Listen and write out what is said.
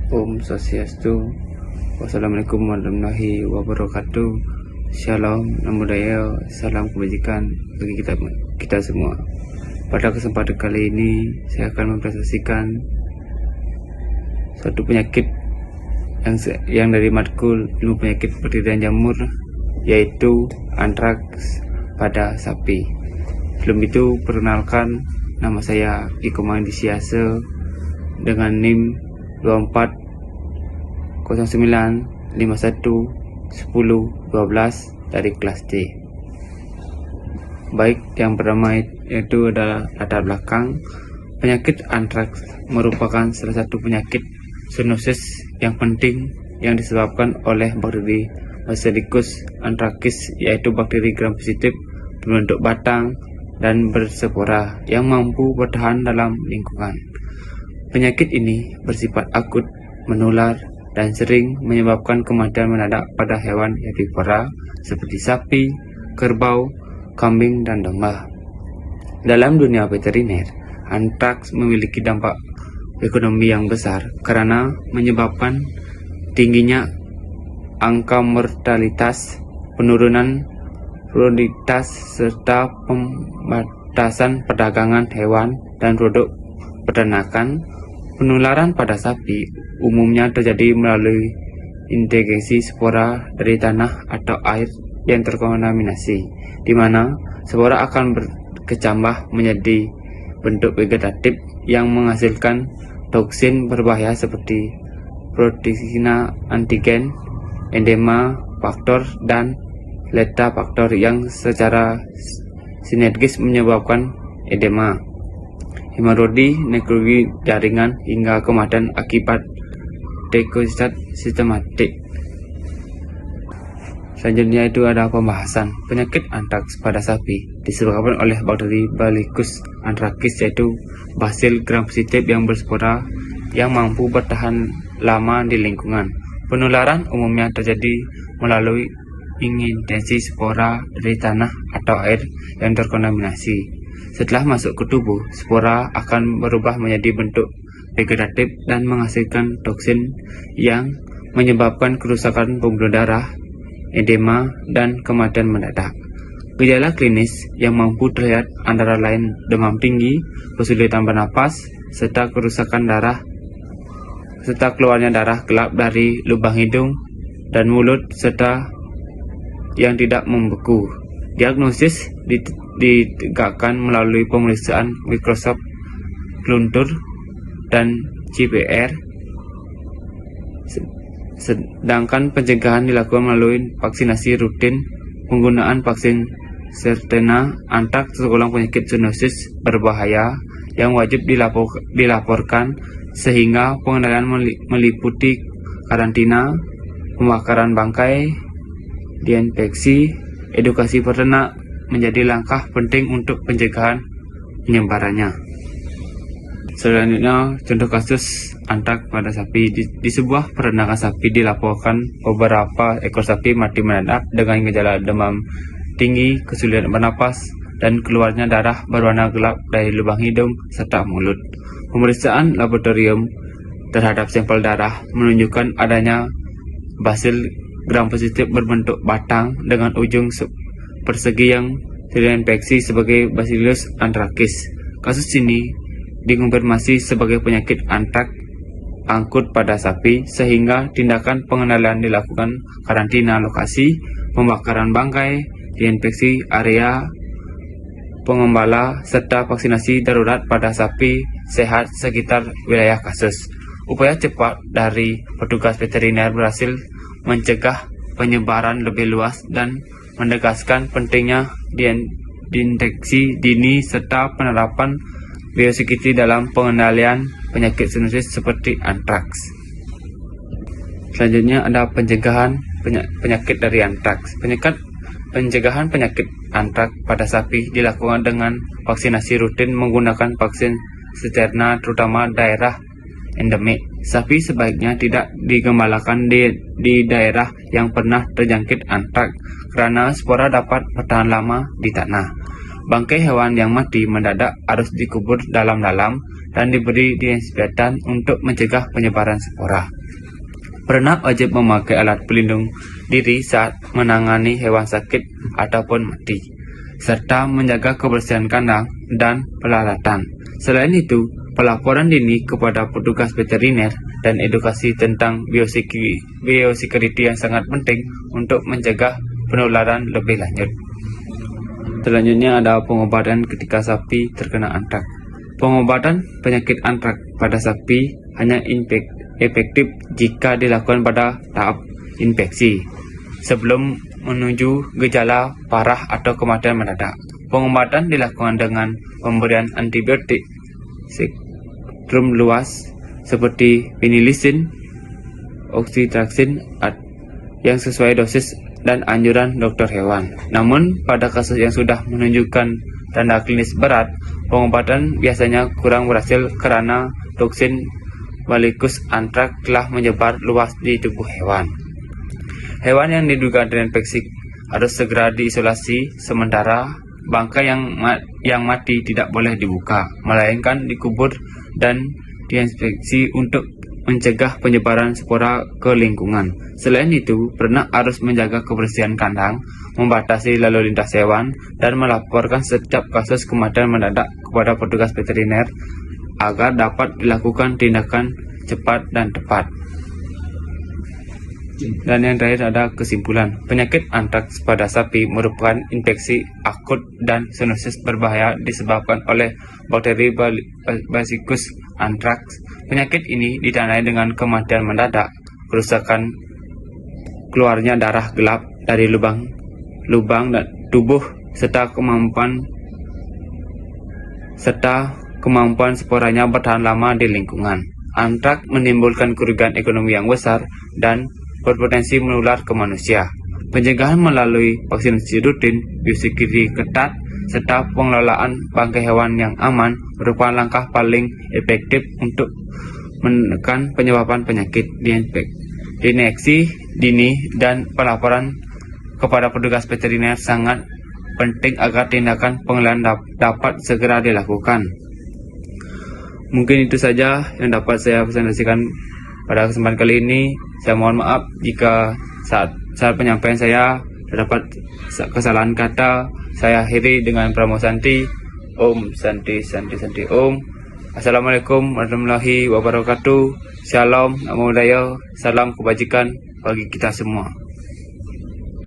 Om Swastiastu. Wassalamualaikum warahmatullahi wabarakatuh. Shalom, namo buddhaya, salam kebajikan bagi kita semua. Pada kesempatan kali ini saya akan mempresentasikan suatu penyakit yang dari matkul ilmu penyakit pertidan jamur, yaitu antraks pada sapi. Sebelum itu, perkenalkan, nama saya Iko Mandisiase dengan NIM 2409511012 dari kelas C. Baik, yang pertama itu adalah latar belakang. Penyakit antraks merupakan salah satu penyakit zoonosis yang penting yang disebabkan oleh bakteri Bacillus anthracis, yaitu bakteri gram positif berbentuk batang dan berspora yang mampu bertahan dalam lingkungan. Penyakit ini bersifat akut, menular, dan sering menyebabkan kematian mendadak pada hewan herbivora seperti sapi, kerbau, kambing, dan domba. Dalam dunia veteriner, antraks memiliki dampak ekonomi yang besar karena menyebabkan tingginya angka mortalitas, penurunan produktivitas, serta pembatasan perdagangan hewan dan produk peternakan. Penularan pada sapi umumnya terjadi melalui integrasi spora dari tanah atau air yang terkontaminasi, di mana spora akan berkecambah menjadi bentuk vegetatif yang menghasilkan toksin berbahaya seperti proteina antigen, endema faktor, dan beta faktor yang secara sinergis menyebabkan edema, hemorodi, nekrosi jaringan, hingga kematian akibat dekosit sistematik. Selanjutnya itu ada pembahasan penyakit antraks pada sapi disebabkan oleh bakteri Bacillus anthracis, yaitu basil gram positif yang berspora yang mampu bertahan lama di lingkungan. Penularan umumnya terjadi melalui injeksi spora dari tanah atau air yang terkontaminasi. Setelah masuk ke tubuh, spora akan berubah menjadi bentuk vegetatif dan menghasilkan toksin yang menyebabkan kerusakan pembuluh darah, edema, dan kematian mendadak. Gejala klinis yang mampu terlihat antara lain demam tinggi, kesulitan bernapas, serta kerusakan darah, serta keluarnya darah gelap dari lubang hidung dan mulut, serta yang tidak membeku. Diagnosis ditegakkan melalui pemeriksaan mikroskop luntur dan CPR, sedangkan pencegahan dilakukan melalui vaksinasi rutin, penggunaan vaksin sertena antraks tergolong penyakit zoonosis berbahaya yang wajib dilaporkan, sehingga pengendalian meliputi karantina, pembakaran bangkai, diinfeksi, edukasi peternak menjadi langkah penting untuk pencegahan penyebarannya. Selanjutnya, contoh kasus antraks pada sapi. Di sebuah peternakan sapi dilaporkan beberapa ekor sapi mati mendadak dengan gejala demam tinggi, kesulitan bernapas, dan keluarnya darah berwarna gelap dari lubang hidung serta mulut. Pemeriksaan laboratorium terhadap sampel darah menunjukkan adanya basil gram positif berbentuk batang dengan ujung persegi yang terinfeksi sebagai Bacillus anthracis. Kasus ini dikonfirmasi sebagai penyakit antraks akut pada sapi, sehingga tindakan pengendalian dilakukan karantina lokasi, pembakaran bangkai, diinfeksi area pengembala, serta vaksinasi darurat pada sapi sehat sekitar wilayah kasus. Upaya cepat dari petugas veteriner berhasil mencegah penyebaran lebih luas dan menegaskan pentingnya deteksi dini serta penerapan biosecurity dalam pengendalian penyakit zoonosis seperti antraks. Selanjutnya ada pencegahan penyakit dari antraks. Pencegahan penyakit antraks pada sapi dilakukan dengan vaksinasi rutin menggunakan vaksin sertena, terutama daerah endemik. Sapi sebaiknya tidak digembalakan di daerah yang pernah terjangkit antraks karena spora dapat bertahan lama di tanah. Bangkai hewan yang mati mendadak harus dikubur dalam-dalam dan diberi disinfektan untuk mencegah penyebaran spora. Peternak wajib memakai alat pelindung diri saat menangani hewan sakit ataupun mati, serta menjaga kebersihan kandang dan peralatan. Selain itu, pelaporan dini kepada petugas veteriner dan edukasi tentang biosecurity yang sangat penting untuk mencegah penularan lebih lanjut. Selanjutnya ada pengobatan ketika sapi terkena antrak. Pengobatan penyakit antrak pada sapi hanya efektif jika dilakukan pada tahap infeksi sebelum menuju gejala parah atau kematian mendadak. Pengobatan dilakukan dengan pemberian antibiotik spektrum luas seperti penicillin, oxytocin yang sesuai dosis dan anjuran dokter hewan. Namun pada kasus yang sudah menunjukkan tanda klinis berat, pengobatan biasanya kurang berhasil karena toksin Bacillus antrak telah menyebar luas di tubuh hewan. Hewan yang diduga terinfeksi harus segera diisolasi sementara. Bangkai yang mati tidak boleh dibuka, melainkan dikubur dan diinspeksi untuk mencegah penyebaran spora ke lingkungan. Selain itu, peternak harus menjaga kebersihan kandang, membatasi lalu lintas hewan, dan melaporkan setiap kasus kematian mendadak kepada petugas veteriner agar dapat dilakukan tindakan cepat dan tepat. Dan yang terakhir ada kesimpulan. Penyakit antraks pada sapi merupakan infeksi akut dan zoonosis berbahaya disebabkan oleh bakteri Bacillus anthrax. Penyakit ini ditandai dengan kematian mendadak, kerusakan, keluarnya darah gelap dari lubang dan tubuh serta kemampuan sporanya bertahan lama di lingkungan. Antraks menimbulkan kerugian ekonomi yang besar dan berpotensi menular ke manusia. Pencegahan melalui vaksinasi rutin, biosecurity ketat, serta pengelolaan bangkai hewan yang aman merupakan langkah paling efektif untuk menekan penyebaran penyakit. Deteksi dini dan pelaporan kepada petugas veteriner sangat penting agar tindakan pengelolaan dapat segera dilakukan. Mungkin itu saja yang dapat saya presentasikan pada kesempatan kali ini. Saya mohon maaf jika saat penyampaian saya terdapat kesalahan kata. Saya akhiri dengan Pramu Santi. Om Santi Santi Santi Om. Assalamualaikum warahmatullahi wabarakatuh. Shalom, namo buddhaya, salam kebajikan bagi kita semua.